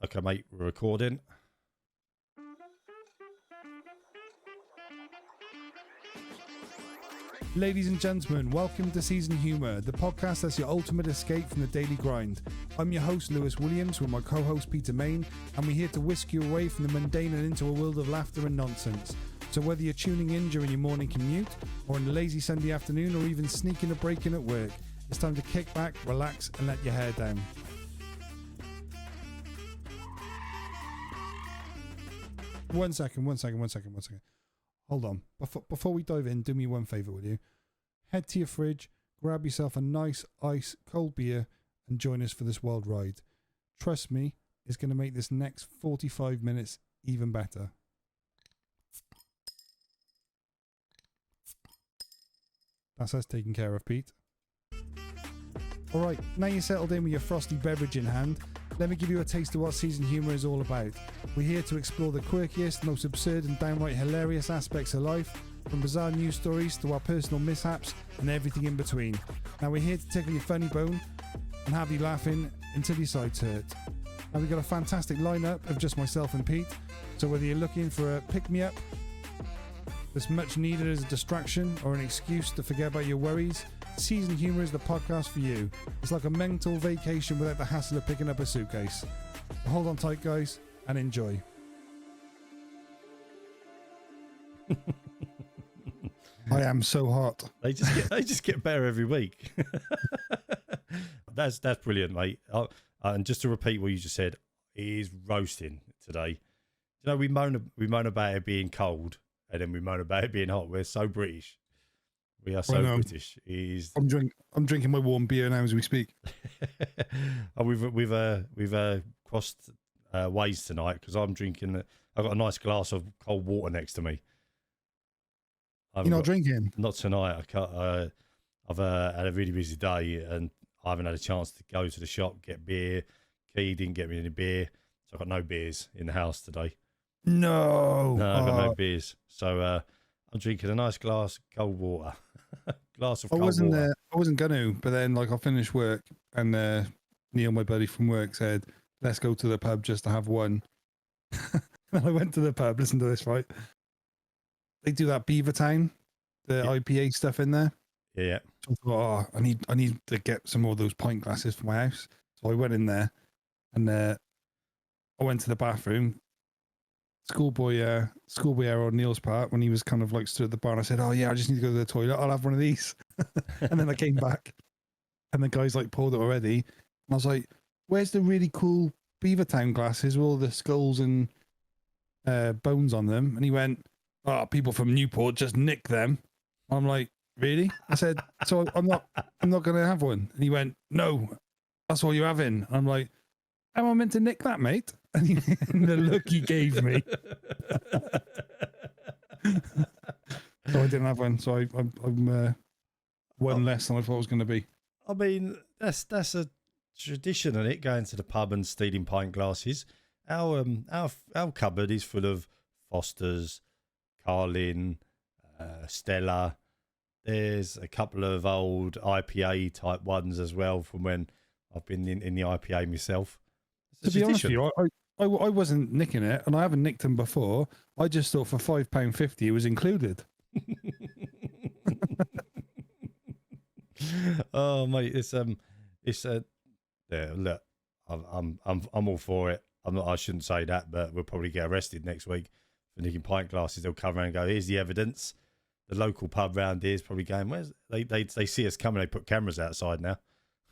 Okay, mate, we're recording. Ladies and gentlemen, welcome to Season Humour, the podcast that's your ultimate escape from the daily grind. I'm your host, Lewis Williams, with my co-host, Peter Mayne, and we're here to whisk you away from the mundane and into a world of laughter and nonsense. So whether you're tuning in during your morning commute, or on a lazy Sunday afternoon, or even sneaking a break in at work, it's time to kick back, relax, and let your hair down. One second. Hold on. Before we dive in, do me one favour, will you? Head to your fridge, grab yourself a nice ice cold beer, and join us for this wild ride. Trust me, it's going to make this next 45 minutes even better. That's us taken care of, Pete. Alright, now you're settled in with your frosty beverage in hand, let me give you a taste of what Season Humour is all about. We're here to explore the quirkiest, most absurd and downright hilarious aspects of life, from bizarre news stories to our personal mishaps and everything in between. Now we're here to tickle your funny bone and have you laughing until your sides hurt. Now we've got a fantastic lineup of just myself and Pete, so whether you're looking for a pick-me-up that's much needed as a distraction or an excuse to forget about your worries, Season Humour is the podcast for you. It's like a mental vacation without the hassle of picking up a suitcase. So hold on tight, guys, and enjoy. I am so hot. They just get better every week. That's brilliant, mate. And just to repeat what you just said, it is roasting today. You know, we moan about it being cold, and then we moan about it being hot. We're so British. We are so British. I'm drinking my warm beer now as we speak. And we've crossed ways tonight because I'm drinking. I've got a nice glass of cold water next to me. You're not drinking? Not tonight. I've had a really busy day and I haven't had a chance to go to the shop, get beer. Key didn't get me any beer, so I've got no beers in the house today. No, I've got no beers. So I'm drinking a nice glass of cold water. Glass of cold water. I wasn't going to, but then I finished work and Neil, my buddy from work, said, let's go to the pub just to have one. And I went to the pub, listen to this, right? They do that Beaver Town, the IPA stuff in there. Yeah. So I thought, I need to get some more of those pint glasses for my house. So I went in there and I went to the bathroom. Schoolboy error on Neil's part when he was kind of like stood at the bar and I said, oh yeah, I just need to go to the toilet. I'll have one of these. And then I came back and the guy's like poured it already. And I was like, where's the really cool Beavertown glasses with all the skulls and bones on them? And he went, oh, people from Newport just nick them. I'm like, really? I said, so I'm not going to have one. And he went, no, that's all you're having. I'm like, how am I meant to nick that, mate? And the look he gave me. So I didn't have one. So I'm one less than I thought it was going to be. I mean, that's a tradition, isn't it? Going to the pub and stealing pint glasses. Our cupboard is full of Fosters, Carlin, Stella. There's a couple of old IPA type ones as well from when I've been in the IPA myself. To be honest with you, I wasn't nicking it, and I haven't nicked them before. I just thought for £5.50 it was included. Oh mate, it's yeah. Look, I'm all for it. I shouldn't say that, but we'll probably get arrested next week for nicking pint glasses. They'll come around and go, "Here's the evidence." The local pub round here is probably going, "Where's they see us coming? They put cameras outside now."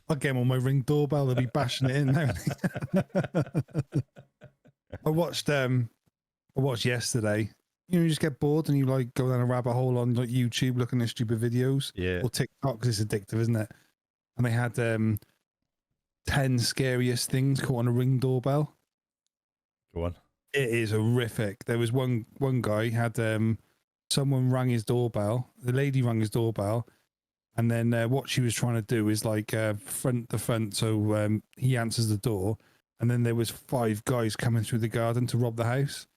I'll get them on my Ring doorbell. They'll be bashing it in now. I watched yesterday. You know, you just get bored and you like go down a rabbit hole on like YouTube looking at stupid videos. Yeah. Or TikTok because it's addictive, isn't it? And they had 10 scariest things caught on a Ring doorbell. Go on. It is horrific. There was one guy had someone rang his doorbell. The lady rang his doorbell. And then what she was trying to do is like front the front. So he answers the door. And then there was 5 guys coming through the garden to rob the house.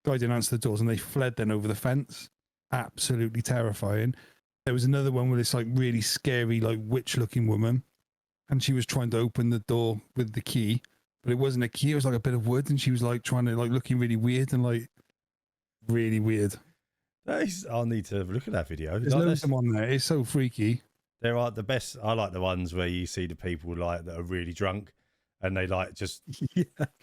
Guy didn't answer the doors and they fled then over the fence. Absolutely terrifying. There was another one with this like really scary, like witch looking woman. And she was trying to open the door with the key. but it wasn't a key. It was like a bit of wood, and she was like trying to like looking really weird and like really weird. I'll need to look at that video. There's Like, loads of them on there. It's so freaky. There are the best. I like the ones where you see the people like that are really drunk, and they like just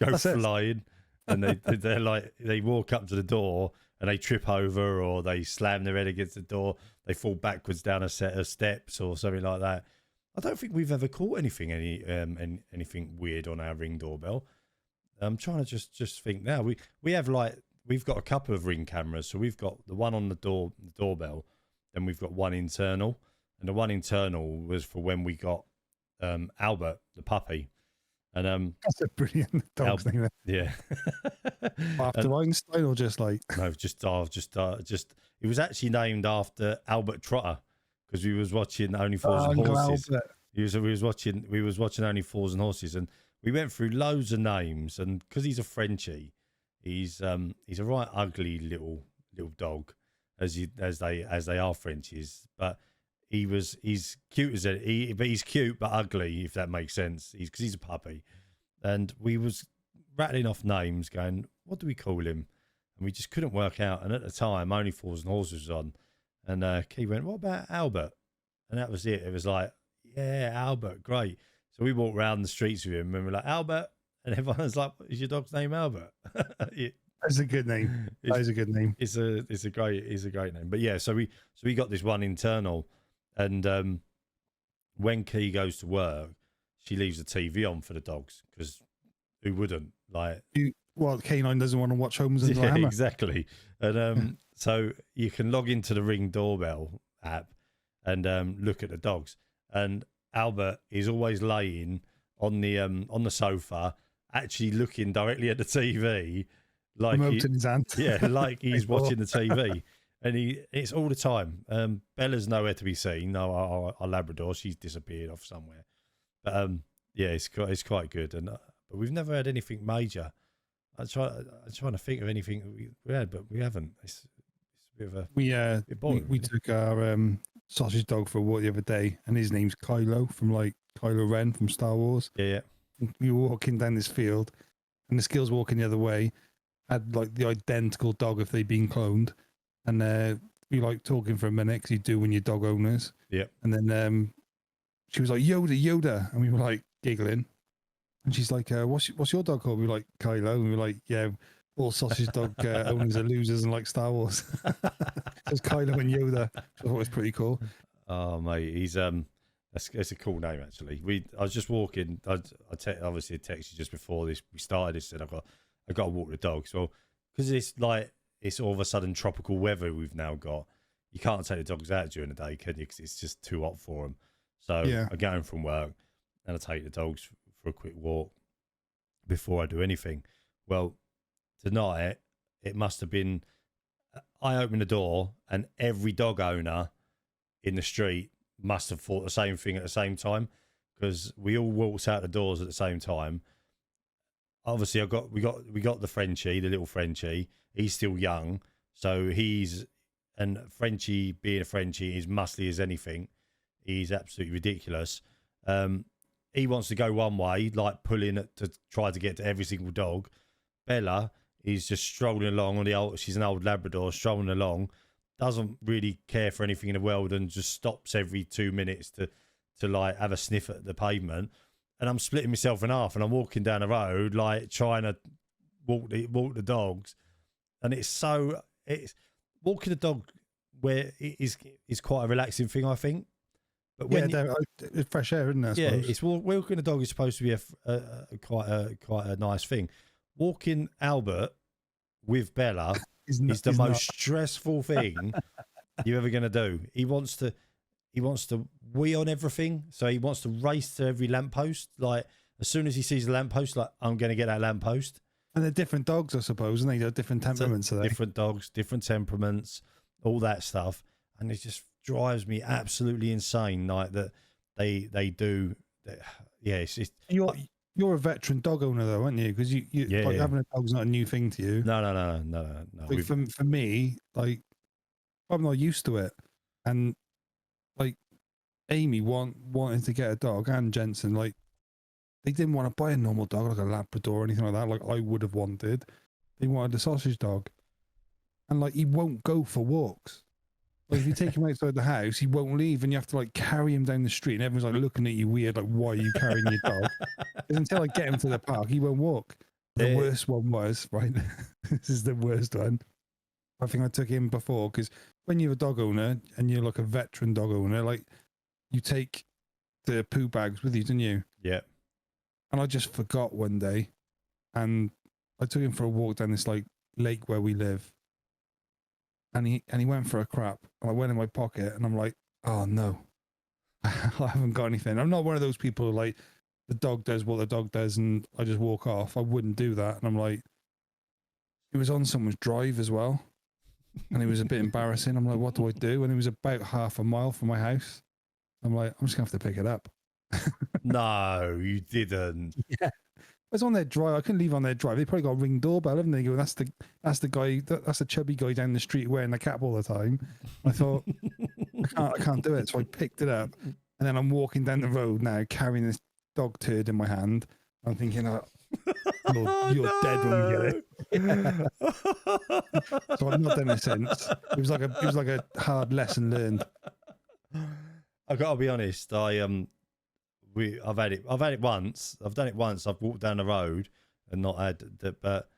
go flying, and they're like they walk up to the door and they trip over, or they slam their head against the door. They fall backwards down a set of steps or something like that. I don't think we've ever caught anything anything weird on our Ring doorbell. I'm trying to just think now. We have we've got a couple of Ring cameras, so we've got the one on the doorbell, then we've got one internal, and the one internal was for when we got Albert the puppy, and that's a brilliant dog's name. Yeah. After Einstein or just like no, just it was actually named after Albert Trotter because we was watching Only Fools and Horses. We was watching Only Fools and Horses, and we went through loads of names, and because he's a Frenchie, he's a right ugly little dog, as they are Frenchies, but he's cute but he's cute but ugly, if that makes sense. Because he's a puppy, and we was rattling off names, going, what do we call him? And we just couldn't work out. And at the time, Only Fools and Horses was on, and Key went, what about Albert? And that was it. It was like, yeah, Albert, great. So we walked around the streets with him, and we're like, Albert, and everyone was like, is your dog's name Albert? That's a good name. That is a good name. It's a great name. But yeah, so we got this one internal, and when Key goes to work, she leaves the TV on for the dogs because who wouldn't? Like, Canine doesn't want to watch Holmes and yeah, Hammer. exactly. And so you can log into the Ring doorbell app and look at the dogs. And Albert is always laying on the sofa, actually looking directly at the TV, like remote in his hand. Yeah, like he's watching the TV. And it's all the time. Bella's nowhere to be seen. No, our Labrador, she's disappeared off somewhere. But yeah, it's quite good. And but we've never had anything major. I'm trying to think of anything that we had, but we haven't. It's a bit of a bit boring, we took our sausage dog for a walk the other day, and his name's Kylo from like Kylo Ren from Star Wars. Yeah. We were walking down this field, and the skills walking the other way had like the identical dog if they'd been cloned, and we like talking for a minute because you do when you're dog owners. Yeah. And then she was like Yoda, and we were like giggling, and she's like, "What's your dog called?" We were like Kylo, and we were like, "Yeah, all sausage dog owners are losers and like Star Wars." It's Kylo and Yoda, which I thought was pretty cool. Oh mate, he's that's a cool name actually. I was just walking. Obviously I texted you just before this we started. This said I got to walk the dogs. Well, because it's all of a sudden tropical weather we've now got. You can't take the dogs out during the day, can you? Because it's just too hot for them. So yeah. I go home from work and I take the dogs for a quick walk before I do anything. Well, tonight it must have been. I opened the door and every dog owner in the street must have thought the same thing at the same time because we all walked out the doors at the same time. Obviously, we got the Frenchie, the little Frenchie. He's still young, so and Frenchie being a Frenchie is muscly as anything. He's absolutely ridiculous. He wants to go one way, like pulling it to try to get to every single dog. Bella is just strolling along she's an old Labrador, strolling along, doesn't really care for anything in the world and just stops every 2 minutes to like have a sniff at the pavement. And I'm splitting myself in half and I'm walking down the road, like trying to walk the dogs. And it's walking the dog where it is quite a relaxing thing, I think. But when it's fresh air, isn't it? It's walking the dog is supposed to be quite a nice thing. Walking Albert with Bella is the most stressful thing you're ever going to do. He wants to wee on everything, so he wants to race to every lamppost. Like as soon as he sees a lamppost, like I'm going to get that lamppost. And they're different dogs, I suppose, and they're different temperaments. Different dogs, different temperaments, all that stuff, and it just drives me absolutely insane. Like that they do. Yeah, it's just. You're a veteran dog owner, though, aren't you? Because having a dog's not a new thing to you. No. Like for me, like I'm not used to it, and like Amy wanting to get a dog, and Jensen, like they didn't want to buy a normal dog like a Labrador or anything like that, like I would have wanted. They wanted a sausage dog, and like he won't go for walks. Like if you take him outside the house, he won't leave, and you have to like carry him down the street, and everyone's like looking at you weird, like why are you carrying your dog? Because until I get him to the park, he won't walk. The worst one was right. This is the worst one. I think I took him before because when you're a dog owner and you're like a veteran dog owner, like you take the poo bags with you, didn't you? Yeah. And I just forgot one day, and I took him for a walk down this like lake where we live, and he went for a crap, and I went in my pocket, and I'm like, oh no, I haven't got anything. I'm not one of those people like the dog does what the dog does, and I just walk off. I wouldn't do that, and I'm like, it was on someone's drive as well, and it was a bit embarrassing. I'm like, what do I do? And it was about half a mile from my house. I'm like, I'm just gonna have to pick it up. No, you didn't. Yeah. It's on their drive. I couldn't leave on their drive. They probably got a ring doorbell, haven't they? Go, that's the guy. That's the chubby guy down the street wearing the cap all the time. I thought I can't do it. So I picked it up, and then I'm walking down the road now, carrying this dog turd in my hand. I'm thinking, oh, you're dead when we get it. Yeah. So I've not done it since. It was like a hard lesson learned. I gotta be honest. I've had it once. I've done it once. I've walked down the road and not had that, but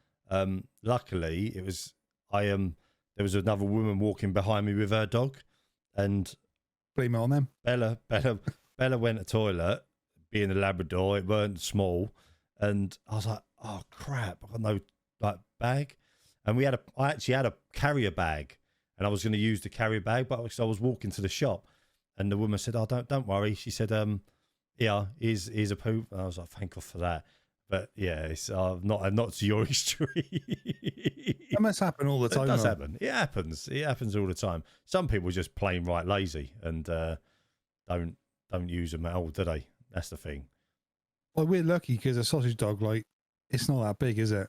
luckily it was there was another woman walking behind me with her dog, and blame it on them. Bella went to the toilet, being a Labrador, it weren't small, and I was like, oh crap, I got no like bag, and I actually had a carrier bag, and I was going to use the carrier bag, but I was walking to the shop, and the woman said, oh don't worry, she said yeah, here's a poop. And I was like, thank God for that. But yeah, it's not to your extreme. That must happen all the time. It does happen. It happens. It happens all the time. Some people just plain right lazy and don't use them at all, do they? That's the thing. Well, we're lucky because a sausage dog, like, it's not that big, is it?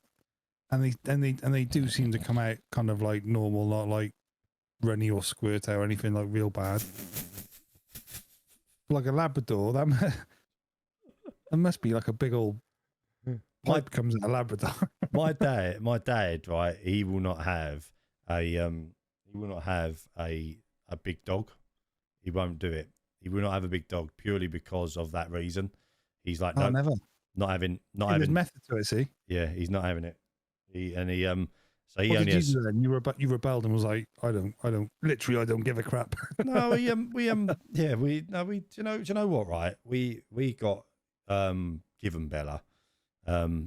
And they do seem to come out kind of like normal, not like runny or squirt out or anything like real bad. Like a Labrador, that must be like a big old pipe comes in a Labrador. my dad, right? He will not have a big dog. He won't do it. He will not have a big dog purely because of that reason. He's like, no, never. Not having. There's method to it, see? Yeah, he's not having it. So he what only did has. You do then? You rebelled and was like, I don't give a crap. No, do you know what, right? We got given Bella.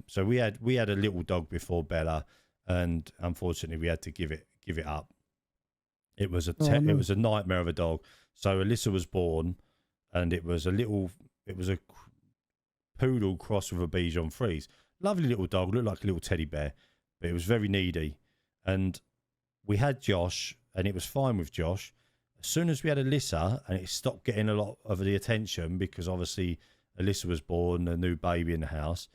So we had a little dog before Bella, and unfortunately we had to give it up. It was a nightmare of a dog. So Alyssa was born, and it was a poodle crossed with a Bichon Frise. Lovely little dog, looked like a little teddy bear, but it was very needy. And we had Josh, and it was fine with Josh. As soon as we had Alyssa, and it stopped getting a lot of the attention because obviously Alyssa was born, a new baby in the house,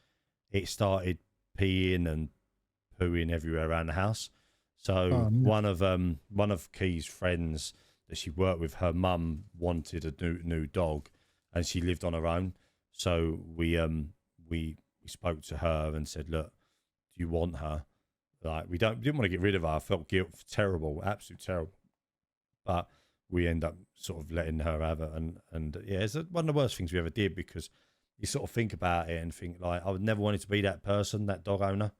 it started peeing and pooing everywhere around the house. So one of Key's friends that she worked with, her mum wanted a new dog, and she lived on her own. So we spoke to her and said, look, do you want her? Like, didn't want to get rid of her. I felt terrible, absolutely terrible. But we end up sort of letting her have it. And yeah, it's one of the worst things we ever did, because you sort of think about it and think, like, I would never wanted to be that person, that dog owner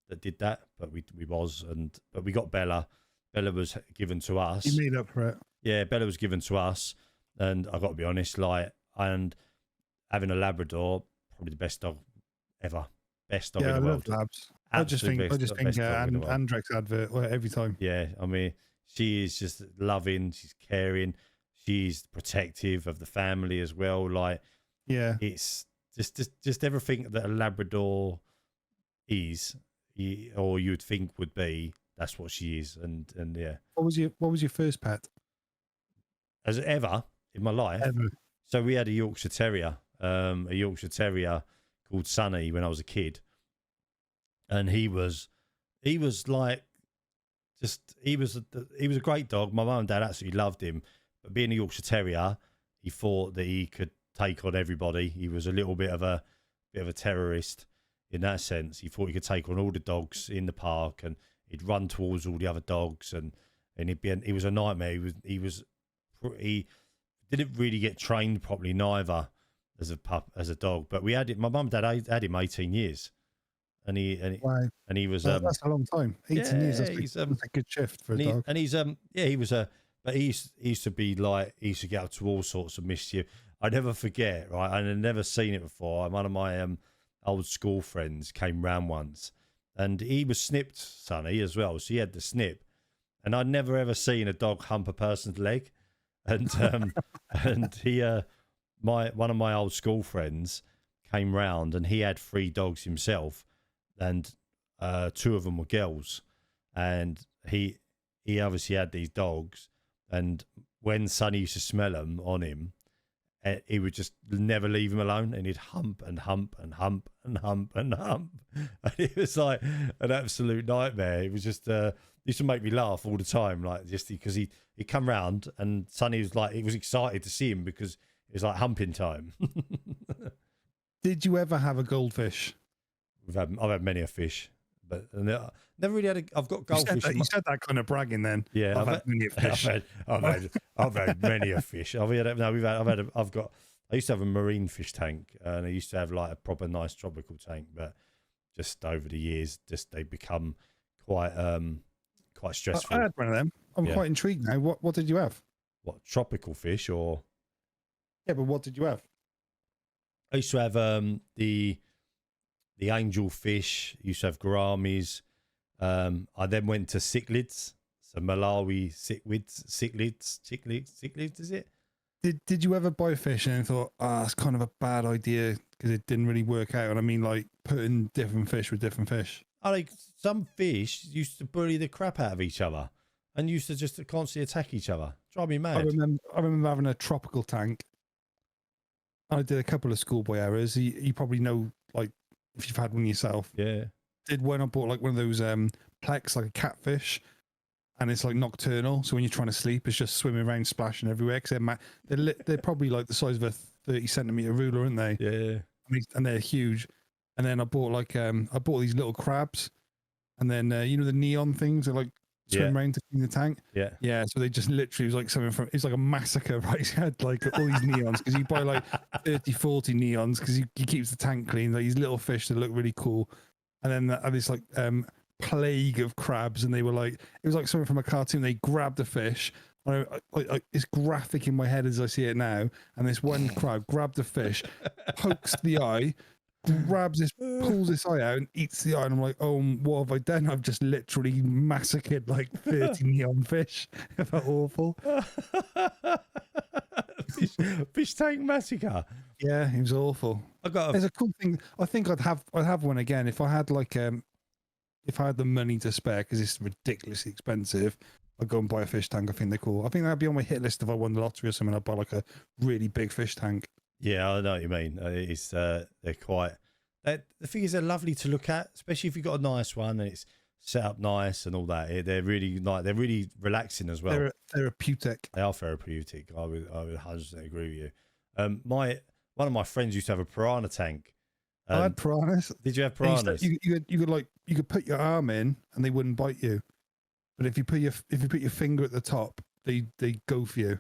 that did that. But we was, but we got Bella. Bella was given to us. You made up for it. Yeah, Bella was given to us. And I got to be honest, and having a Labrador, probably the best dog ever. Best dog in the world. I love labs. I just think Andrex advert every time. Yeah, I mean, she is just loving. She's caring. She's protective of the family as well. Like, yeah, it's just everything that a Labrador is, or you'd think would be. That's what she is. And yeah. What was your first pet? As ever in my life. Ever. So we had a Yorkshire Terrier, called Sonny when I was a kid. And he was like, he was a great dog. My mum and dad absolutely loved him. But being a Yorkshire Terrier, he thought that he could take on everybody. He was a little bit of a bit of a terrorist in that sense. He thought he could take on all the dogs in the park, and he'd run towards all the other dogs, and he was a nightmare. He didn't really get trained properly neither as a dog. But we had it. My mum and dad had him 18 years, and he was that's a long time. 18 years. That's a good shift for a dog. And he was a. But he used to be like, he used to get up to all sorts of mischief. I never forget, right? I'd never seen it before. One of my old school friends came round once, and he was snipped, Sonny, as well. So he had the snip, and I'd never ever seen a dog hump a person's leg. And and one of my old school friends came round, and he had 3 dogs himself, and 2 of them were girls, and he obviously had these dogs. And when Sonny used to smell them on him, he would just never leave him alone, and he'd hump and hump and hump and hump and hump. And it was like an absolute nightmare. It was just used to make me laugh all the time, like just because he'd come round, and Sonny was like, he was excited to see him because it was like humping time. Did you ever have a goldfish? I've had many a fish, but never really had. I've got goldfish. You said that kind of bragging then. Yeah, I've had many a fish. I've had many a fish. I used to have a marine fish tank, and I used to have like a proper nice tropical tank, but just over the years, they become quite stressful. I had one of them. I'm quite intrigued now. What did you have? What, tropical fish or? Yeah, but what did you have? I used to have the angel fish. I used to have gouramis. I then went to cichlids, so Malawi cichlids, is it? Did you ever buy fish and thought, it's kind of a bad idea because it didn't really work out? And I mean, like putting different fish with different fish. Some fish used to bully the crap out of each other and used to just constantly attack each other. Drive me mad. I remember having a tropical tank. I did a couple of schoolboy errors. You probably know, like, if you've had one yourself. Yeah. Did when I bought like one of those plex, like a catfish, and it's like nocturnal. So when you're trying to sleep, it's just swimming around, splashing everywhere. Because they're probably like the size of a 30-centimeter ruler, aren't they? Yeah. And they're huge. And then I bought these little crabs, and then you know the neon things that like swim around to clean the tank. Yeah. Yeah. So they just literally was like it's like a massacre, right? He had like all these neons because you buy like 30, 40 neons because he keeps the tank clean. Like these little fish that look really cool. And then this like plague of crabs, and they were like, it was like something from a cartoon. They grabbed the fish. It's graphic in my head as I see it now. And this one crab grabbed the fish, pokes the eye, pulls this eye out and eats the eye. And I'm like, oh, what have I done? I've just literally massacred like 30 neon fish. It felt awful. Fish tank massacre. Yeah, it was awful. There's a cool thing. I think I'd have one again if I had like if I had the money to spare, because it's ridiculously expensive. I'd go and buy a fish tank. I think they're cool. I think that'd be on my hit list if I won the lottery or something. I'd buy like a really big fish tank. Yeah, I know what you mean. It's they're quite. The thing is, they're lovely to look at, especially if you've got a nice one and it's set up nice and all that. They're really they're really relaxing as well. They're therapeutic. They are therapeutic. I would 100% agree with you. One of my friends used to have a piranha tank. I had piranhas. Did you have piranhas? You could put your arm in and they wouldn't bite you, but if you put your finger at the top, they go for you.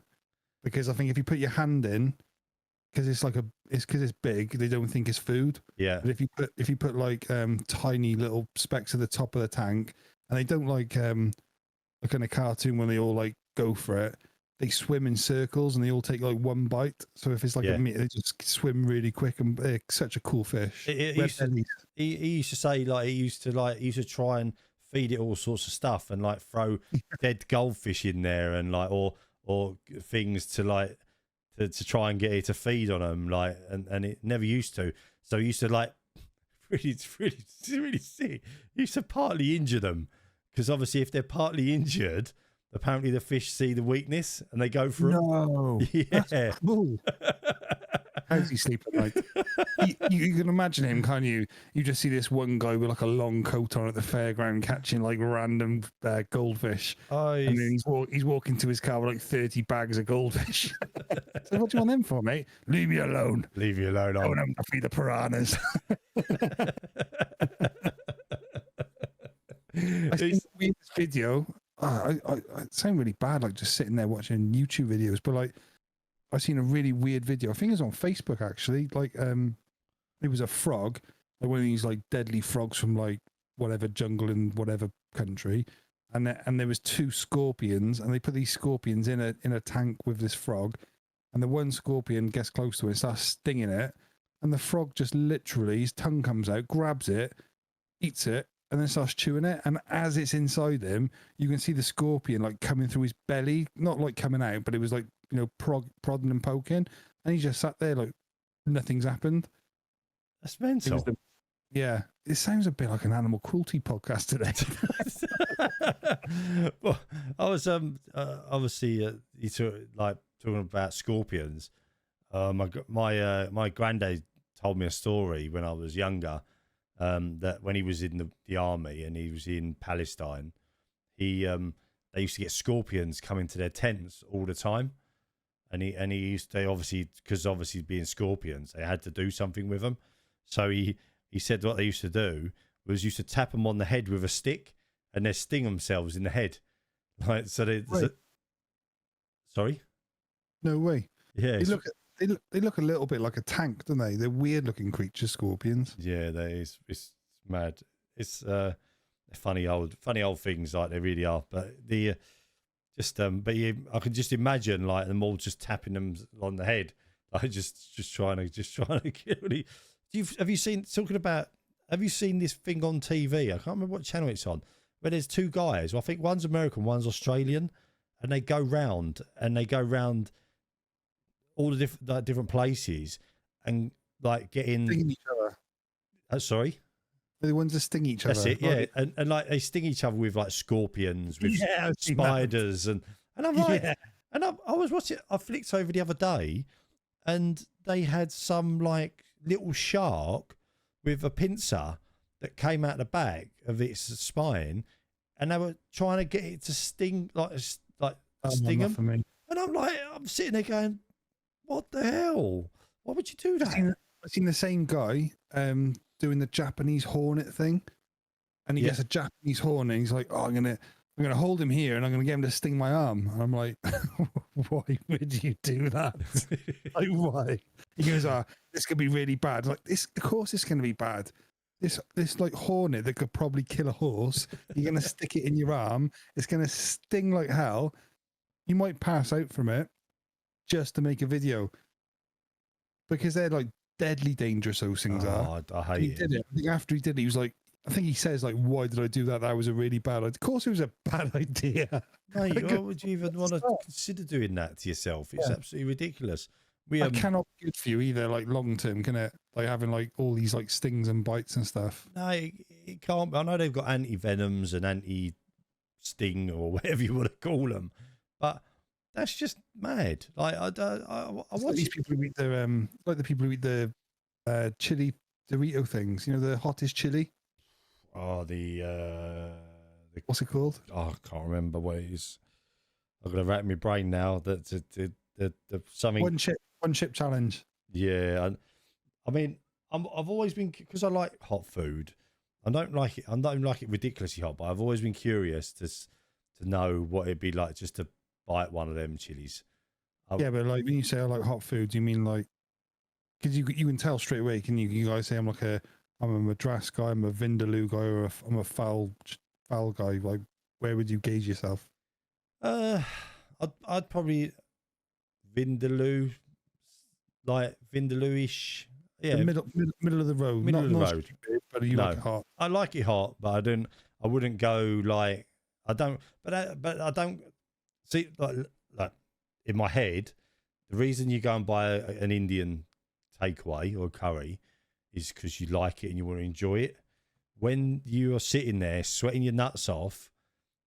Because I think if you put your hand in, because it's big, they don't think it's food. Yeah. But if you put like tiny little specks at the top of the tank, and they don't like in a cartoon when they all like go for it, they swim in circles and they all take like one bite. So if it's like a meat, they just swim really quick, and they're such a cool fish. He used to say like he used to try and feed it all sorts of stuff and like throw dead goldfish in there and like or things to like to try and get it to feed on them, like and it never used to. So he used to like really sick. He used to partly injure them, because obviously if they're partly injured, apparently the fish see the weakness and they go for him. No, Yeah. that's cool. How does he sleep at night? You can imagine him, can't you? You just see this one guy with like a long coat on at the fairground catching like random goldfish. Oh, And then he's walking to his car with like 30 bags of goldfish. So what do you want them for, mate? Leave me alone. leave you alone. I want them to feed the piranhas. I seen the weirdest video. I sound really bad, like just sitting there watching YouTube videos, but like I've seen a really weird video. I think it was on Facebook actually. Like it was a frog, like one of these like deadly frogs from like whatever jungle in whatever country, and there was 2 scorpions, and they put these scorpions in a tank with this frog, and the one scorpion gets close to it, starts stinging it, and the frog just literally, his tongue comes out, grabs it, eats it, and then starts chewing it. And as it's inside him, you can see the scorpion like coming through his belly, not like coming out, but it was like, you know, prodding and poking, and he just sat there like nothing's happened. That's mental. Yeah, it sounds a bit like an animal cruelty podcast today. Well, I was obviously you talking about scorpions. My granddad told me a story when I was younger. That when he was in the army and he was in Palestine, they used to get scorpions coming to their tents all the time, and he used to obviously being scorpions, they had to do something with them. So he said what they used to do was used to tap them on the head with a stick, and they sting themselves in the head, like so. Sorry, no way. Yeah, They look a little bit like a tank, don't they? They're weird looking creatures, scorpions. Yeah, it's mad. It's funny old things, like they really are. But I can just imagine like them all just tapping them on the head, like just trying to kill it. Have you seen this thing on TV? I can't remember what channel it's on, where there's 2 guys. Well, I think one's American, one's Australian, and they go round all the different places and like getting Stinging each other. Sorry, They're the ones that sting each other. that's it. Yeah, and like they sting each other with like scorpions, with spiders, and I'm like, and I was watching. I flicked over the other day, and they had some like little shark with a pincer that came out the back of its spine, and they were trying to get it to sting sting them. And I'm sitting there going, what the hell? Why would you do that? I've seen the same guy doing the Japanese hornet thing, and he gets a Japanese hornet. And he's like, "Oh, I'm gonna hold him here, and I'm gonna get him to sting my arm." And I'm like, "Why would you do that? Like, why?" He goes, this could be really bad." Like this, of course, it's gonna be bad. This like hornet that could probably kill a horse. You're gonna stick it in your arm. It's gonna sting like hell. You might pass out from it just to make a video, because they're like deadly dangerous. Those things are. I hate it. Did it. I think after he did it, he was like, I think he says like, "Why did I do that? That was a really bad idea." Of course, it was a bad idea. Mate, why would you even want to consider doing that to yourself? It's absolutely ridiculous. It cannot be good for you either, like long term, can it? Like having like all these like stings and bites and stuff. No, it can't. I know they've got anti-venoms and anti-sting or whatever you want to call them, but that's just mad. Like I watch these people who eat the like the people who eat the chili Dorito things. You know, the hottest chili. Oh, the what's it called? Oh, I can't remember what it is. I'm gonna rack my brain now. That the something one chip challenge. Yeah, I mean, I've always been, because I like hot food. I don't like it ridiculously hot, but I've always been curious to know what it'd be like just to bite one of them chilies. Yeah, but like when you say I like hot food, you mean like, because you can tell straight away, can you? You guys say I'm a Madras guy, I'm a Vindaloo guy, or I'm a foul guy. Like, where would you gauge yourself? I'd probably Vindaloo, like Vindaloo-ish. Yeah, the middle of the road. Middle of the road. Stupid, but you like it hot. I like it hot, but I wouldn't go like, I don't. But I don't see like in my head. The reason you go and buy an Indian takeaway or curry is because you like it and you want to enjoy it. When you are sitting there sweating your nuts off,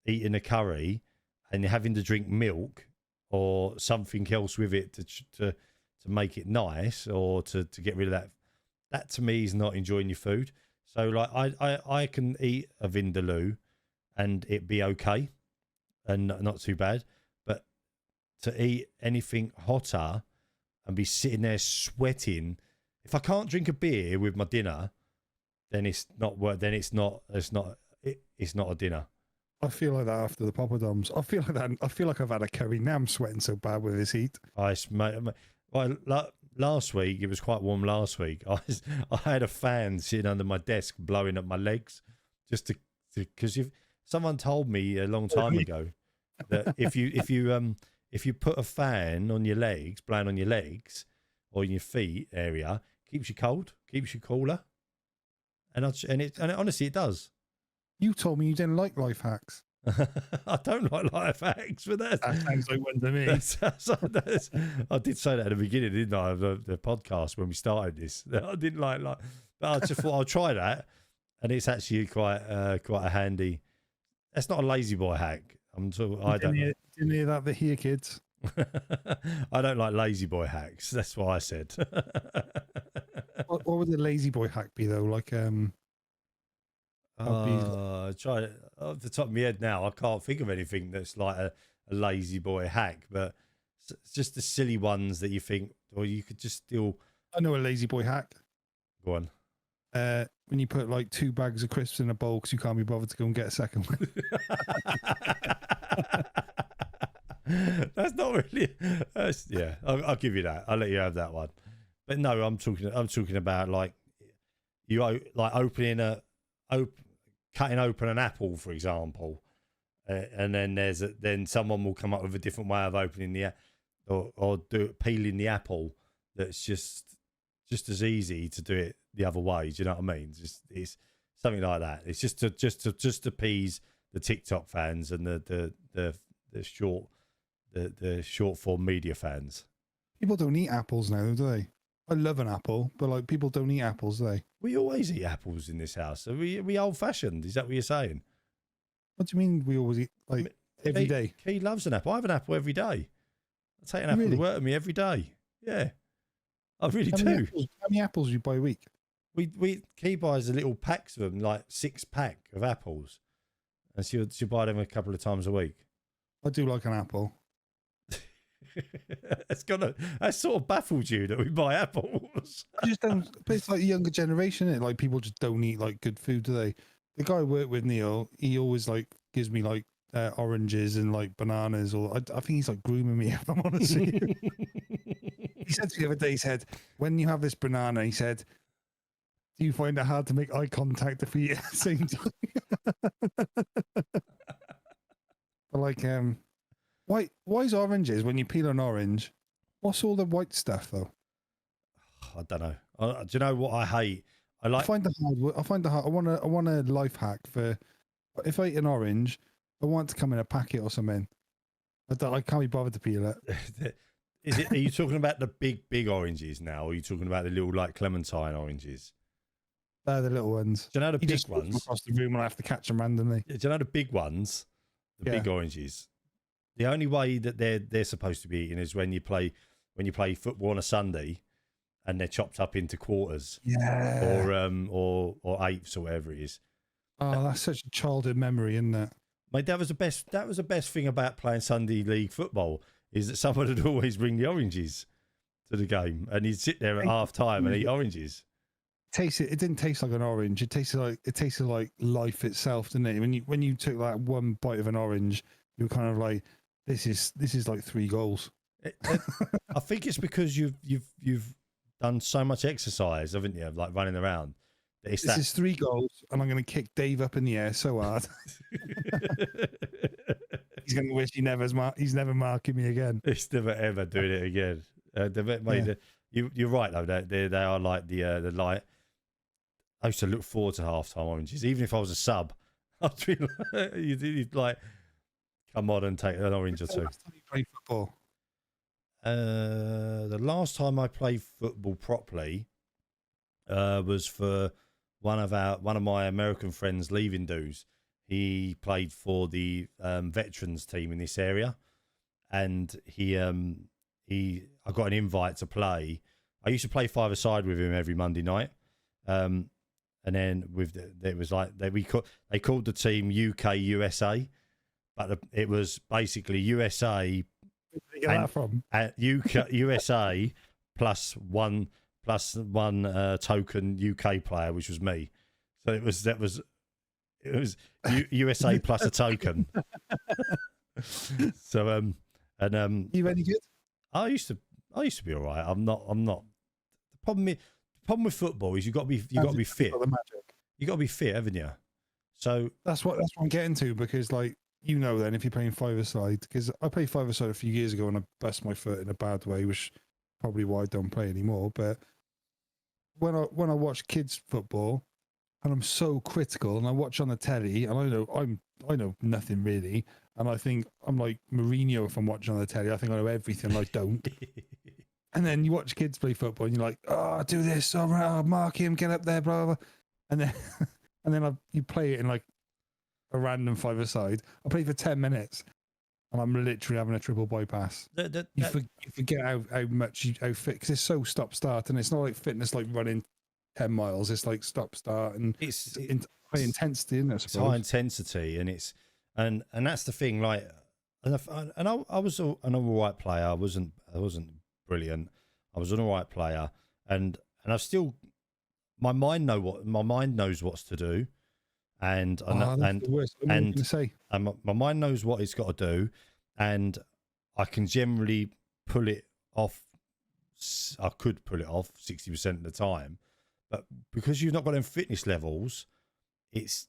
eating a curry, and you're having to drink milk or something else with it to make it nice or to get rid of that to me is not enjoying your food. So like I can eat a vindaloo and it be okay and not too bad, but to eat anything hotter and be sitting there sweating, if I can't drink a beer with my dinner, then it's not it's not a dinner. I feel like that after the poppadoms. I feel like that. I feel like I've had a curry. Now I'm sweating so bad with this heat. Last week it was quite warm. Last week I had a fan sitting under my desk blowing up my legs, just because someone told me a long time ago that if you put a fan on your legs, blowing on your legs or in your feet area, keeps you cold, keeps you cooler, and honestly it does. You told me you didn't like life hacks. I don't like life hacks, but that sounds like one to me. I did say that at the beginning, didn't I, of the podcast when we started this. I didn't like, but I just thought I'll try that, and it's actually quite a handy. That's not a lazy boy hack. Didn't hear that here, kids. I don't like lazy boy hacks. That's what I said. What would the lazy boy hack be though? Like try it off the top of my head now. I can't think of anything that's like a lazy boy hack, but it's just the silly ones that you think, or you could just still. I know a lazy boy hack. Go on. When you put like 2 bags of crisps in a bowl because you can't be bothered to go and get a second one. That's not really. Yeah, I'll give you that. I'll let you have that one. But no, I'm talking about like you like cutting open an apple, for example, and then then someone will come up with a different way of opening or peeling the apple. That's just as easy to do it the other way. Do you know what I mean? It's something like that. It's just to appease the TikTok fans and the short form media fans. People don't eat apples now, do they? I love an apple, but like people don't eat apples, do they? We always eat apples in this house. Are we old fashioned? Is that what you're saying? What do you mean we always eat every day? Key loves an apple. I have an apple every day. I take an apple to work with me every day. Yeah, I really do. How many apples do you buy a week? Key buys the little packs of them, like 6-pack of apples, and she'll buy them a couple of times a week. I do like an apple. That sort of baffled you that we buy apples. I just don't. But it's like the younger generation, isn't it? Like people just don't eat like good food, do they? The guy I work with, Neil, he always like gives me like oranges and like bananas, or I think he's like grooming me. If I'm honest with you. He said to me the other day, he said, when you have this banana, he said, do you find it hard to make eye contact if you eat at the same time? But like why is oranges, when you peel an orange, what's all the white stuff though? I don't know. Do you know what I hate? I find the hard. I want a life hack for if I eat an orange, I want it to come in a packet or something. I can't be bothered to peel it. Are you talking about the big oranges now, or are you talking about the little like clementine oranges? They're the little ones. Do you know the big ones? Across the room, and I have to catch them randomly. Do you know the big ones? The big oranges. The only way that they're supposed to be eaten is when you play football on a Sunday, and they're chopped up into quarters, or eighths or whatever it is. Oh, that's such a childhood memory, isn't it? Mate, that was the best thing about playing Sunday league football, is that someone would always bring the oranges to the game, and you'd sit there at half time and eat oranges. It didn't taste like an orange. It tasted like life itself, didn't it? When you took that one bite of an orange, you were kind of like, this is like 3 goals. I think it's because you've done so much exercise, haven't you? Like running around. This is 3 goals, and I'm going to kick Dave up in the air so hard. He's going to wish he's never marking me again. He's never ever doing it again. You're right though. They are like the light. I used to look forward to halftime oranges, even if I was a sub. I'd be like, you'd like come on and take an orange or two. Last time you played football? The last time I played football properly was for one of my American friends' leaving dues. he played for the veterans team in this area, and I got an invite to play. I used to play five-a-side with him every Monday night, and then it was like they called the team UK USA, but it was basically USA. Where did you get that from? UK USA plus one token UK player, which was me. So it was USA plus a token. So You any good? I used to be all right. I'm not. The problem with football is you got to be fit. You got to be fit, haven't you? So That's what I'm getting to, because like, you know, then if you're playing five-a-side, because I played five-a-side a few years ago and I bust my foot in a bad way, which probably why I don't play anymore. But when I watch kids football, and I'm so critical, and I watch on the telly, and I know nothing really, and I think I'm like Mourinho if I'm watching on the telly. I think I know everything. I don't. And then you watch kids play football, and you're like, oh, do this, all right, I'll mark him, get up there, blah blah. And then you play it in like a random five-a-side. I play for 10 minutes, and I'm literally having a triple bypass. You forget how much how fit, because it's so stop-start, and it's not like fitness like running 10 miles. It's like stop-start, and it's high intensity, isn't it? It's high intensity, and that's the thing. Like, and I was an all right player. I wasn't brilliant. I was an all right player, and I've still my mind knows what's to do, and my mind knows what it's got to do, and I can generally pull it off. I could pull it off 60% of the time, but because you've not got them fitness levels, it's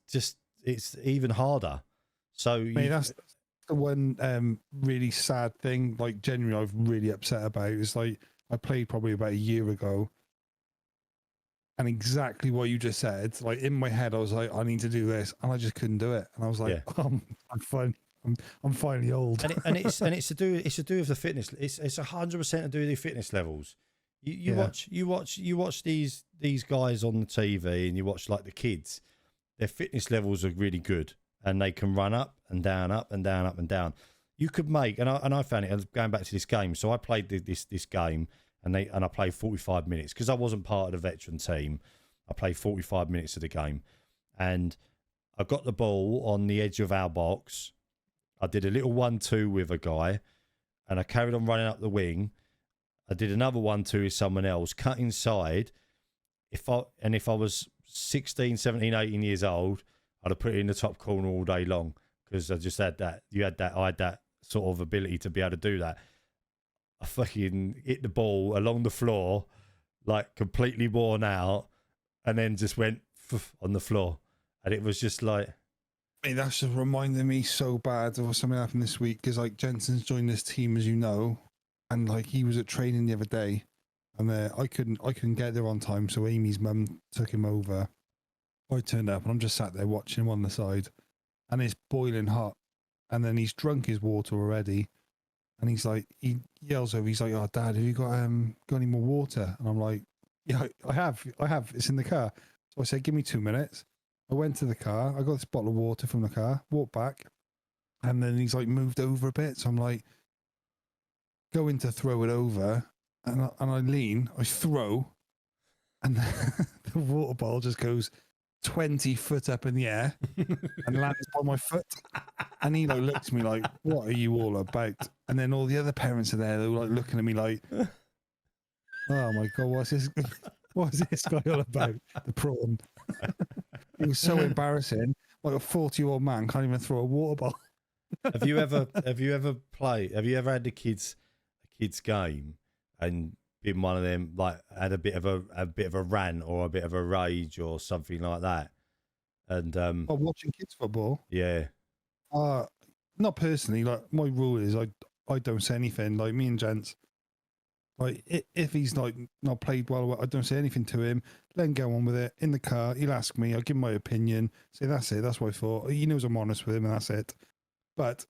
even harder. So that's the one really sad thing. Like, genuinely, I'm really upset about is like, I played probably about a year ago, and exactly what you just said. Like, in my head, I was like, I need to do this, and I just couldn't do it. And I was like, I'm fine. I'm finally old. And it's to do with the fitness. It's 100% to do with the fitness levels. You watch these guys on the TV, and you watch like the kids. Their fitness levels are really good, and they can run up and down, up and down, up and down. You could make, and I found it going back to this game. So I played this game, and I played 45 minutes because I wasn't part of the veteran team. I played 45 minutes of the game, and I got the ball on the edge of our box. I did a little 1-2 with a guy, and I carried on running up the wing. I did another 1-2 with someone else, cut inside. If I was 16, 17, 18 years old, I'd have put it in the top corner all day long, because I just had that. I had that sort of ability to be able to do that. I fucking hit the ball along the floor, like completely worn out, and then just went on the floor. And it was just like... Hey, that's just reminding me so bad of something happened this week, because like Jensen's joined this team, as you know, and like he was at training the other day, and I couldn't get there on time, so Amy's mum took him over. I turned up, and I'm just sat there watching him on the side, and it's boiling hot, and then he's drunk his water already, and he's like, he yells over, he's like, "Oh, Dad, have you got any more water?" And I'm like, "Yeah, I have, it's in the car." So I said, "Give me 2 minutes." I went to the car, I got this bottle of water from the car, walked back, and then he's like moved over a bit, so I'm like going to throw it over, and I lean, I throw, and the water bottle just goes 20 foot up in the air and lands on my foot. And he like looks at me like, "What are you all about?" And then all the other parents are there, they're like looking at me like, "Oh my God, what's this guy all about?" The prawn. It was so embarrassing. Like a 40-year-old man can't even throw a water bottle. Have you ever had a kids game and been one of them, like had a bit of a rant or a bit of a rage or something like that? And watching kids football? Yeah. Not personally. Like, my rule is I don't say anything. Like, me and gents, like, if he's like not played well, I don't say anything to him. Let him go on with it. In the car, he'll ask me. I'll give him my opinion. Say, "That's it. That's what I thought." He knows I'm honest with him, and that's it. But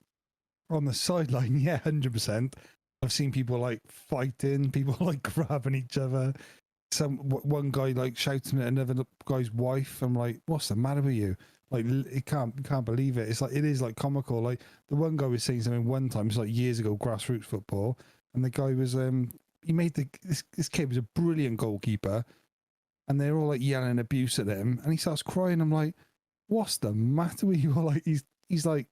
on the sideline, yeah, 100%. I've seen people like fighting, people like grabbing each other. One guy like shouting at another guy's wife. I'm like, "What's the matter with you?" Like you can't believe it. It's like it is like comical. Like the one guy was saying something one time. It's like years ago, grassroots football, and the guy was he made this kid was a brilliant goalkeeper, and they're all like yelling abuse at him, and he starts crying. I'm like, what's the matter with you? Like he's like,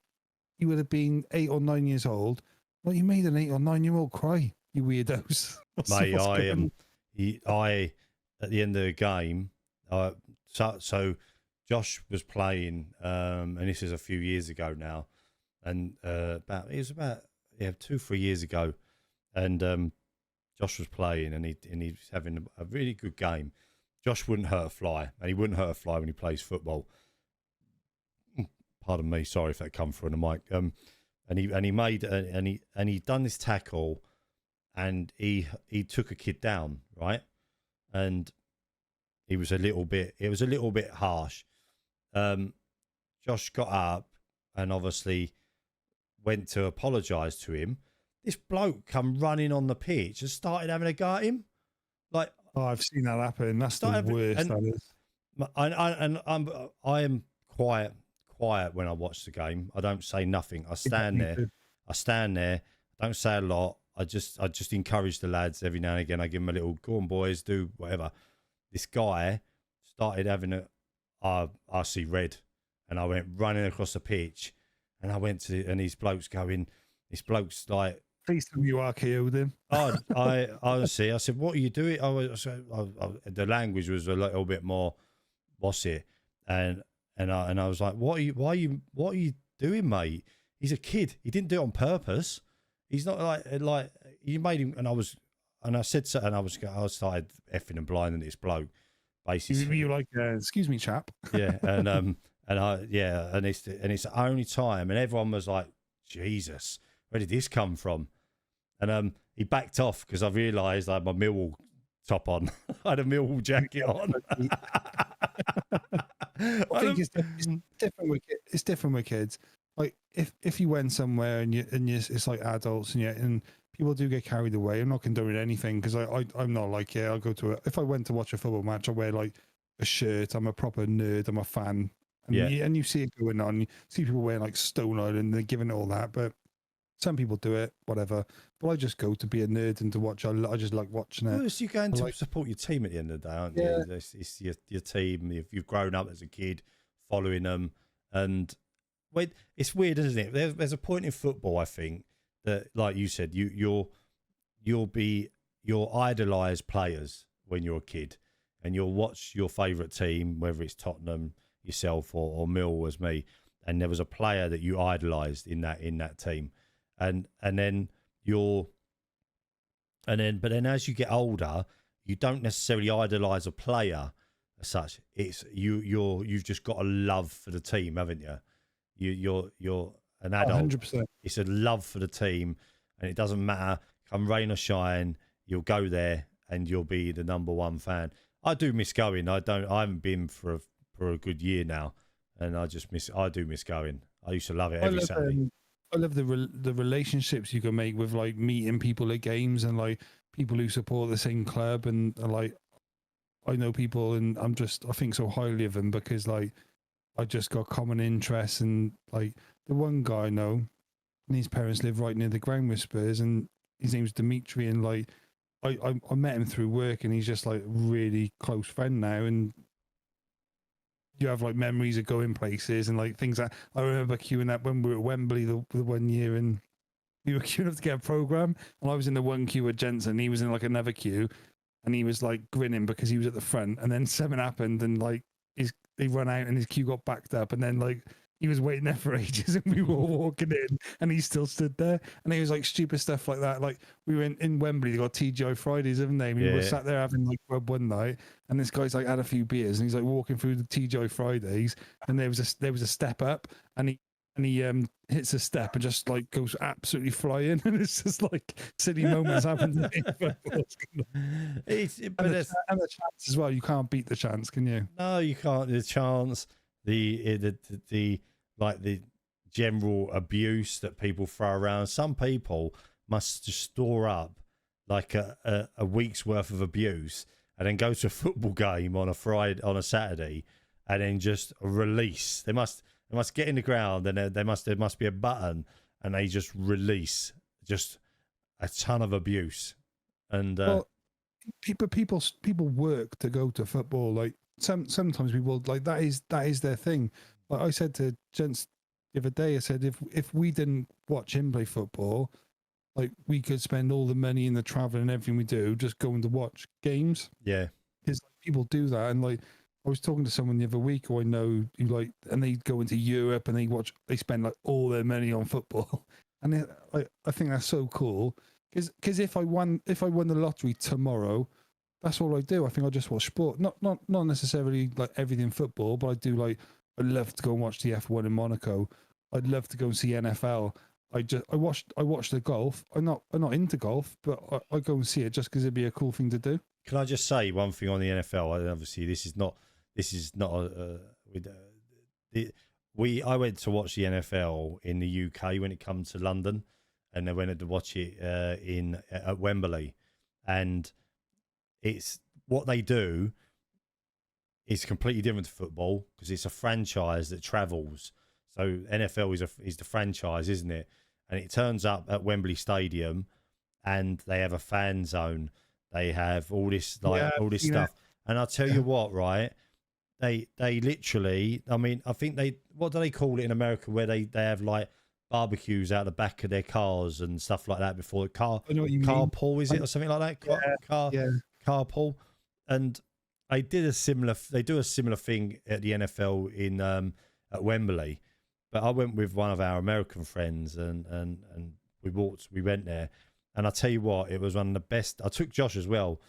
you would have been 8 or 9 years old. Well, you made an 8 or 9-year-old cry, you weirdos. Mate, I at the end of the game, so Josh was playing, and this is a few years ago now, and it was about 2-3 years ago, and Josh was playing, and he was having a really good game. Josh wouldn't hurt a fly, and he wouldn't hurt a fly when he plays football. Pardon me, sorry if that come through on the mic. And he done this tackle, and he took a kid down, right, and it was a little bit harsh. Josh got up and obviously went to apologise to him. This bloke come running on the pitch and started having a go at him. Like, oh, I've seen that happen. That's the worst. That is. I am quiet when I watch the game. I don't say nothing. I stand there. I don't say a lot. I just encourage the lads every now and again. I give them a little, go on boys, do whatever. This guy started having I see red, and I went running across the pitch, and I went to, and these blokes like, please tell me you RKO'd him. I honestly, I said, what are you doing? The language was a little bit more, what's it? And I was like, what are you doing, mate? He's a kid. He didn't do it on purpose. He's not like you made him. And I said so, and I started effing and blinding this bloke. Basically, you like, excuse me, chap. Yeah, and it's the only time, and everyone was like, Jesus, where did this come from? And he backed off because I realised I had my Millwall top on. I had a Millwall jacket on. I think it's different with kids. Like if you went somewhere and it's like adults and people do get carried away. I'm not condoning anything because I'm not like, I'll go to if I went to watch a football match, I wear like a shirt. I'm a proper nerd. I'm a fan. And you see it going on. You see people wearing like Stone Island and they're giving it all that, but some people do it, whatever. But I just go to be a nerd and to watch. I just like watching it. Well, you're going to support your team at the end of the day, aren't you? It's your team. If you've grown up as a kid following them, and it's weird, isn't it? There's a point in football, I think, that, like you said, you'll idolise players when you're a kid, and you'll watch your favourite team, whether it's Tottenham, yourself, or Mill as me, and there was a player that you idolised in that team. But then as you get older, you don't necessarily idolise a player as such. It's you've just got a love for the team, haven't you? You're an adult. 100%. It's a love for the team, and it doesn't matter, come rain or shine, you'll go there and you'll be the number one fan. I do miss going. I haven't been for a good year now, and I do miss going. I used to love it every Saturday. I love the relationships you can make with like meeting people at games and like people who support the same club, and like I know people and I think so highly of them because like I just got common interests, and like the one guy I know and his parents live right near the ground with Spurs, and his name's Dimitri, and like I met him through work, and he's just like really close friend now, and you have like memories of going places and like things that I remember queuing up when we were at Wembley the 1 year, and we were queuing up to get a program, and I was in the one queue with Jensen, he was in like another queue, and he was like grinning because he was at the front, and then something happened, and like they run out and his queue got backed up, and then like he was waiting there for ages, and we were all walking in, and he still stood there, and he was like stupid stuff like that. Like we were in Wembley, they got TGI Fridays, haven't they? We were sat there having like grub one night, and this guy's like had a few beers, and he's like walking through the TGI Fridays, and there was a step up, and he hits a step and just like goes absolutely flying, and it's just like silly moments happen. But the chance as well, you can't beat the chance, can you? No, you can't. The chance, the like the general abuse that people throw around. Some people must just store up like a week's worth of abuse, and then go to a football game on a Saturday, and then just release. They must get in the ground, and there must be a button, and they just release just a ton of abuse. And well, people work to go to football. Like sometimes people like that is their thing. Like I said to gents the other day, I said if we didn't watch him play football, like we could spend all the money and the travel and everything we do just going to watch games. Yeah, because people do that. And like I was talking to someone the other week who I know who like, and they go into Europe and they spend like all their money on football, and I think that's so cool. Because if I won the lottery tomorrow, that's all I do. I think I just watch sport, not necessarily like everything football, but I do like I'd love to go and watch the F1 in Monaco. I'd love to go and see NFL. I watch the golf. I'm not into golf, but I go and see it just because it'd be a cool thing to do. Can I just say one thing on the NFL? Obviously, this is not I went to watch the NFL in the UK when it comes to London, and then went to watch it at Wembley, and it's what they do is completely different to football because it's a franchise that travels. So NFL is the franchise, isn't it? And it turns up at Wembley Stadium, and they have a fan zone. They have all this stuff. And I'll tell you what, right? They literally, I mean, I think what do they call it in America where they have like barbecues out the back of their cars and stuff like that before the carpool, is it, or something like that? Carpool. And they do a similar thing at the NFL in at Wembley. But I went with one of our American friends and we went there. And I tell you what, it was one of the best. I took Josh as well,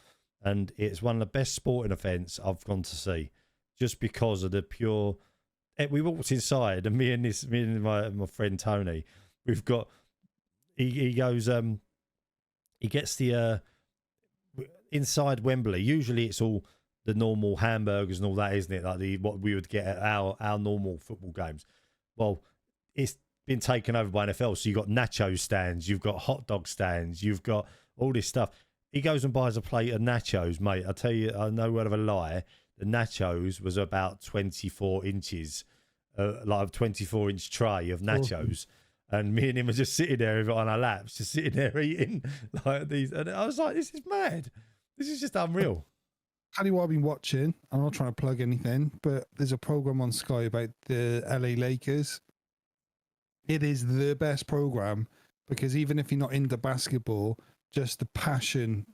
and it's one of the best sporting events I've gone to see, just because of the pure. We walked inside, and me and my friend Tony, we've got. He goes. He gets the inside Wembley. Usually, it's all the normal hamburgers and all that, isn't it? Like what we would get at our normal football games. Well, it's been taken over by NFL. So you've got nacho stands, you've got hot dog stands, you've got all this stuff. He goes and buys a plate of nachos, mate. I tell you, I no word of a lie. The nachos was about 24 inches, like a 24-inch tray of nachos. And me and him were just sitting there on our laps, just sitting there eating like these. And I was like, this is mad. This is just unreal. Tell you what I've been watching. I'm not trying to plug anything, but there's a program on Sky about the LA Lakers. It is the best program because even if you're not into basketball, just the passion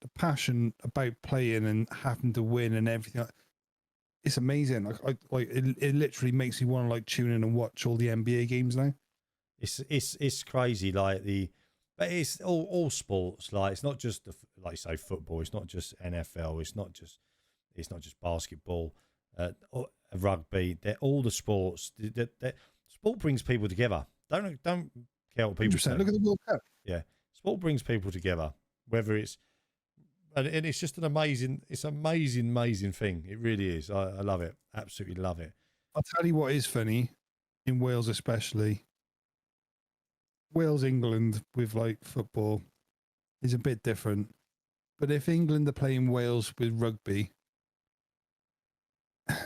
about playing and having to win and everything, it's amazing. It literally makes me want to like tune in and watch all the NBA games now. It's crazy, but it's all sports. Like it's not just like you say football. It's not just NFL. It's not just basketball, rugby. They're all the sports. Sport brings people together. Don't care what people say. Look at the World Cup. Yeah, sport brings people together. Whether it's and it's just an amazing thing. It really is. I love it. Absolutely love it. I'll tell you what is funny in Wales, especially Wales, England with like football is a bit different. But if England are playing Wales with rugby, I'm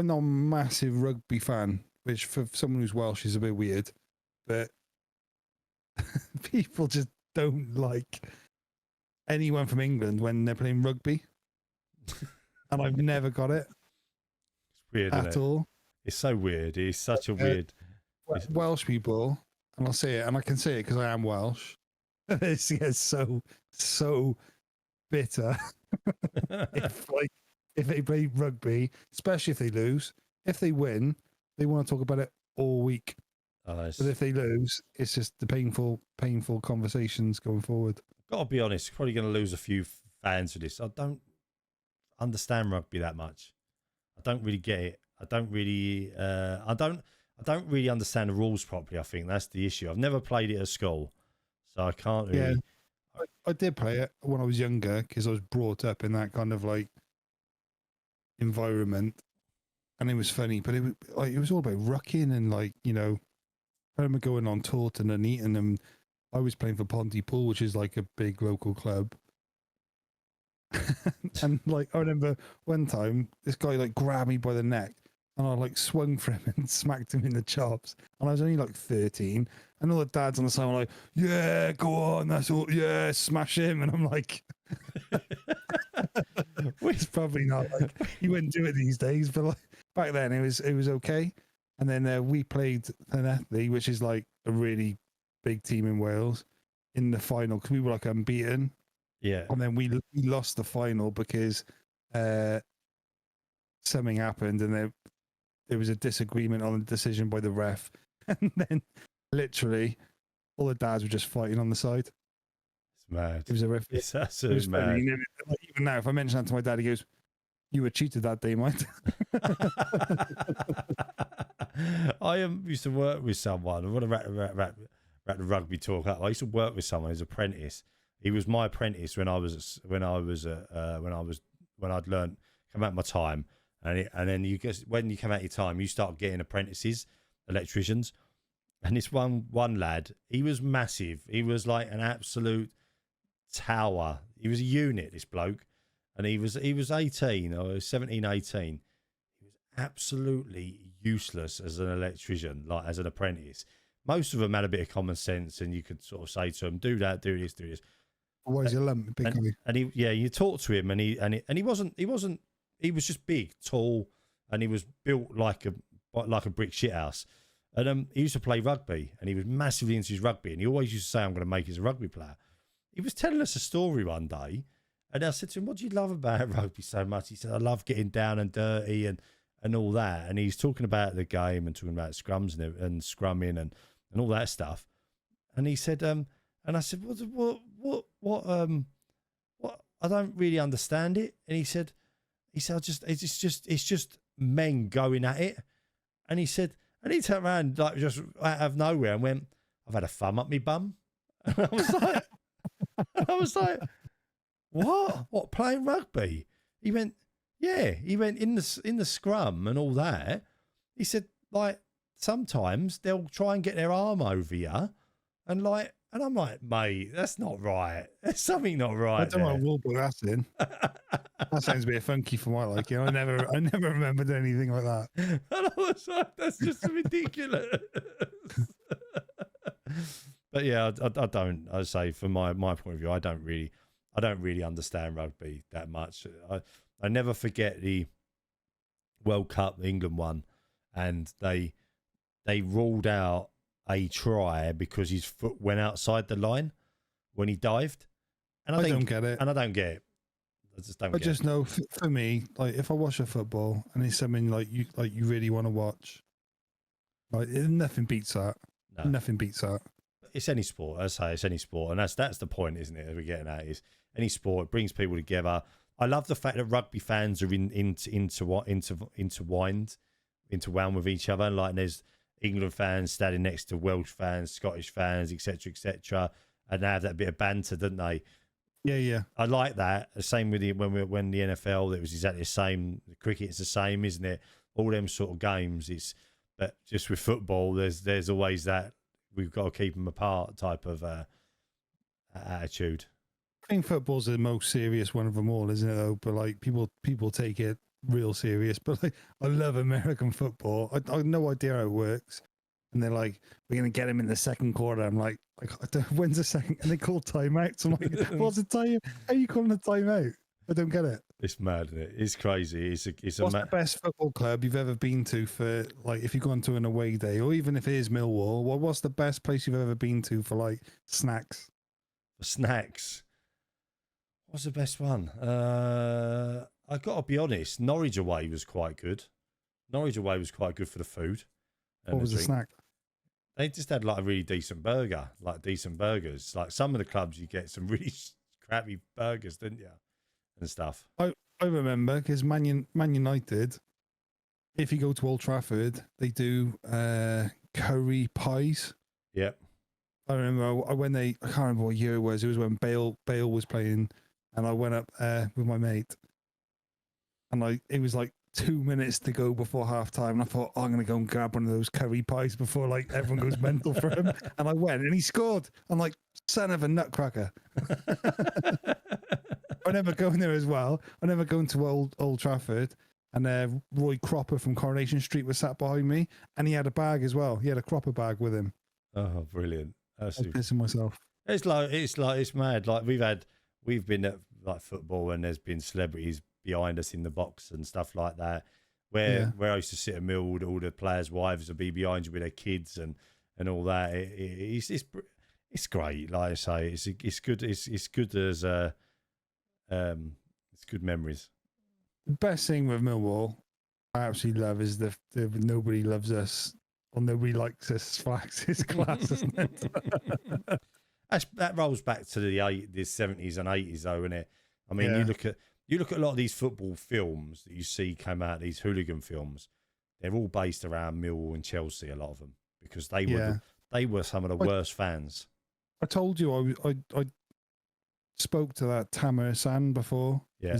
not a massive rugby fan, which for someone who's Welsh is a bit weird, but people just don't like anyone from England when they're playing rugby. And I've never got it. It's weird at all. It's so weird. It's such a weird. Welsh people, and I'll say it, and I can say it because I am Welsh. It's so bitter. If they play rugby, especially if they lose, if they win, they want to talk about it all week. But if they lose, it's just the painful conversations going forward. Got to be honest, probably going to lose a few fans for this. I don't understand rugby that much. I don't really get it. I don't really understand the rules properly. I think that's the issue. I've never played it at school, so I can't really. Yeah, I did play it when I was younger because I was brought up in that kind of like environment, and it was funny. But it was all about rucking and like I remember going on Taunton and eating them. I was playing for Pontypool, which is like a big local club, And like I remember one time this guy like grabbed me by the neck and I like swung for him and smacked him in the chops. And I was only like 13, and all the dads on the side were like, "Yeah, go on, that's all. Yeah, smash him." And I'm like, it's probably not like you wouldn't do it these days, but like back then it was okay. And then we played Fanatic, which is like a really big team in Wales, in the final because we were like unbeaten. Yeah. And then we lost the final because something happened and there was a disagreement on the decision by the ref. And then literally all the dads were just fighting on the side. It's mad. It was a ref. It's absolutely mad. Funny. Like, even now, if I mention that to my dad, he goes, "You were cheated that day, mate." I used to work with someone. I want to wrap the rugby talk up. I used to work with someone who's apprentice. He was my apprentice when I'd learned come out my time, and then you guess when you come out your time, you start getting apprentices, electricians, and this one lad, he was massive. He was like an absolute tower. He was a unit. This bloke, and he was 18 or 17, 18. He was absolutely useless as an electrician, like as an apprentice. Most of them had a bit of common sense, and you could sort of say to him, "Do that, do this, do this." Why is he a lump? Big guy. And you talk to him, and he wasn't. He was just big, tall, and he was built like a brick shithouse. And he used to play rugby, and he was massively into his rugby, and he always used to say, "I'm going to make it as a rugby player." He was telling us a story one day, and I said to him, "What do you love about rugby so much?" He said, "I love getting down and dirty and all that." And he's talking about the game and talking about scrums and scrumming and all that stuff. And he said, and I said, what? I don't really understand it. And he said, it's just men going at it. And he said, and he turned around like just out of nowhere and went, "I've had a thumb up my bum." And I was like, what? What, playing rugby? He went, yeah. He went in the scrum and all that. He said, like, sometimes they'll try and get their arm over you, and I'm like, mate, that's not right. There's something not right. I don't know what rule book that's in. That sounds a bit funky for my liking. I never remembered anything like that. And I was like, that's just ridiculous. But yeah, I don't. I say from my point of view, I don't really understand rugby that much. I never forget the World Cup England won, and they ruled out a try because his foot went outside the line when he dived. And I don't get it. And I don't get it. I just don't. I just know for me, like if I watch a football and it's something like you really want to watch, like nothing beats that. No. Nothing beats that. It's any sport. I say it's any sport, and that's the point, isn't it? That we're getting at is any sport. It brings people together. I love the fact that rugby fans are interwound with each other. Like there's England fans standing next to Welsh fans, Scottish fans, etc., and they have that bit of banter, don't they? Yeah. I like that. The same with when the NFL, it was exactly the same. The cricket is the same, isn't it? All them sort of games. But just with football, there's always that we've got to keep them apart type of attitude. I think football's the most serious one of them all, isn't it? Though, but like people take it real serious. But like, I love American football. I have no idea how it works. And they're like, "We're gonna get him in the second quarter." I'm like when's the second? And they call timeouts. I'm like, "What's a time? How are you calling a timeout?" I don't get it. It's mad, isn't it? It's crazy. What's the best football club you've ever been to for like if you've gone to an away day, or even if it is Millwall? What's the best place you've ever been to for like snacks? For snacks. What's the best one? I got to be honest. Norwich away was quite good. Norwich away was quite good for the food. What was the snack? They just had like a really decent burger, like decent burgers. Like some of the clubs, you get some really crappy burgers, didn't you? And stuff. I remember because Man United, if you go to Old Trafford, they do curry pies. Yep. I remember when I can't remember what year it was. It was when Bale was playing, and I went up with my mate, and it was like 2 minutes to go before half time, and I thought, I'm going to go and grab one of those curry pies before like everyone goes mental for him. And I went, and he scored. I'm like, son of a nutcracker. I remember going there as well. I remember going to Old Trafford, and Roy Cropper from Coronation Street was sat behind me, and he had a bag as well. He had a Cropper bag with him. Oh, brilliant! I was pissing myself. It's mad. Like we've been at like football, and there's been celebrities behind us in the box and stuff like that. Where I used to sit at Mill, all the players' wives would be behind you with their kids and all that. It's great. Like I say, it's good. It's good as it's good memories. The best thing with Millwall, I absolutely love, is the nobody loves us or nobody likes us flags. It's class, isn't it? That rolls back to the 70s and 80s, though, isn't it? I mean, you look at a lot of these football films that you see come out, these hooligan films. They're all based around Millwall and Chelsea, a lot of them, because they were some of the worst fans. I told you I spoke to that Tamer San before. Yeah.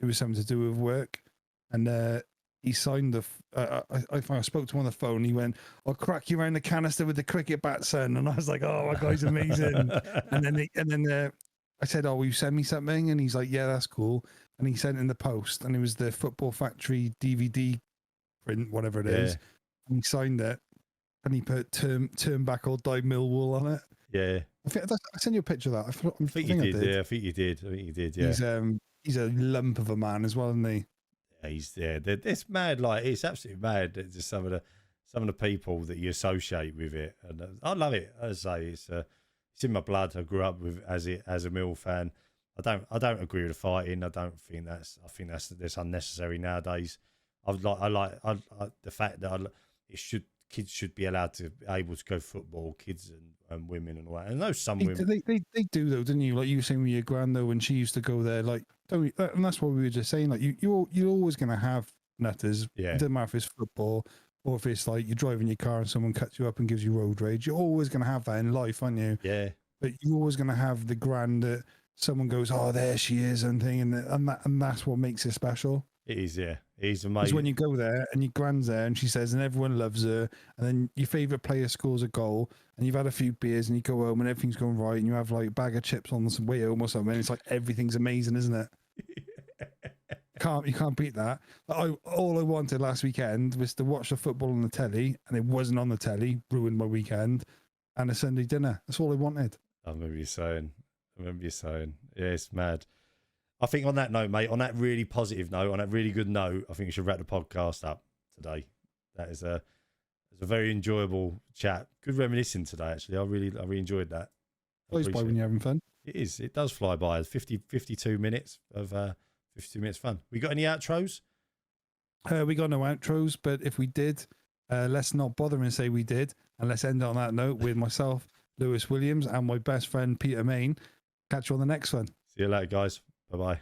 It was something to do with work, and he signed I spoke to him on the phone. He went, "I'll crack you around the canister with the cricket bat, son." And I was like, "Oh, my guy's amazing." and then I said, "Oh, will you send me something?" And he's like, "Yeah, that's cool." And he sent in the post, and it was the Football Factory DVD print, whatever it is. And he signed it, and he put "Turn back or die Millwall" on it. Yeah, I sent you a picture of that. I think you did. Yeah, I think you did. Yeah, he's a lump of a man as well, isn't he? Yeah, it's mad. Like, it's absolutely mad. It's just some of the people that you associate with it, and I love it. As I say, it's in my blood. I grew up with as a Mill fan. I don't agree with the fighting. I think that's unnecessary nowadays. I like the fact that kids should be allowed to be able to go football, kids and women and all that. And I know some women they do though, didn't you? Like you were saying with your gran though, when she used to go there, like and that's what we were just saying. Like you're always gonna have nutters. Yeah. It doesn't matter if it's football or if it's like you're driving your car and someone cuts you up and gives you road rage. You're always gonna have that in life, aren't you? Yeah. But you're always gonna have the gran that someone goes, "Oh, there she is," and that's what makes it special. It is, yeah. He's amazing. Because when you go there and your gran's there and she says, and everyone loves her, and then your favourite player scores a goal, and you've had a few beers and you go home and everything's going right, and you have like a bag of chips on the way home or something, and it's like everything's amazing, isn't it? You can't beat that. All I wanted last weekend was to watch the football on the telly, and it wasn't on the telly, ruined my weekend, and a Sunday dinner. That's all I wanted. I remember you saying. Yeah, it's mad. I think on that note, mate, on that really positive note, on that really good note, I think we should wrap the podcast up today. That is a very enjoyable chat. Good reminiscing today, actually. I really enjoyed that. Flies by when you're having fun. It is. It does fly by. 52 minutes of 52 minutes fun. We got any outros? We got no outros, but if we did, let's not bother and say we did, and let's end on that note with myself, Lewis Williams, and my best friend Peter Mayne. Catch you on the next one. See you later, guys. Bye-bye.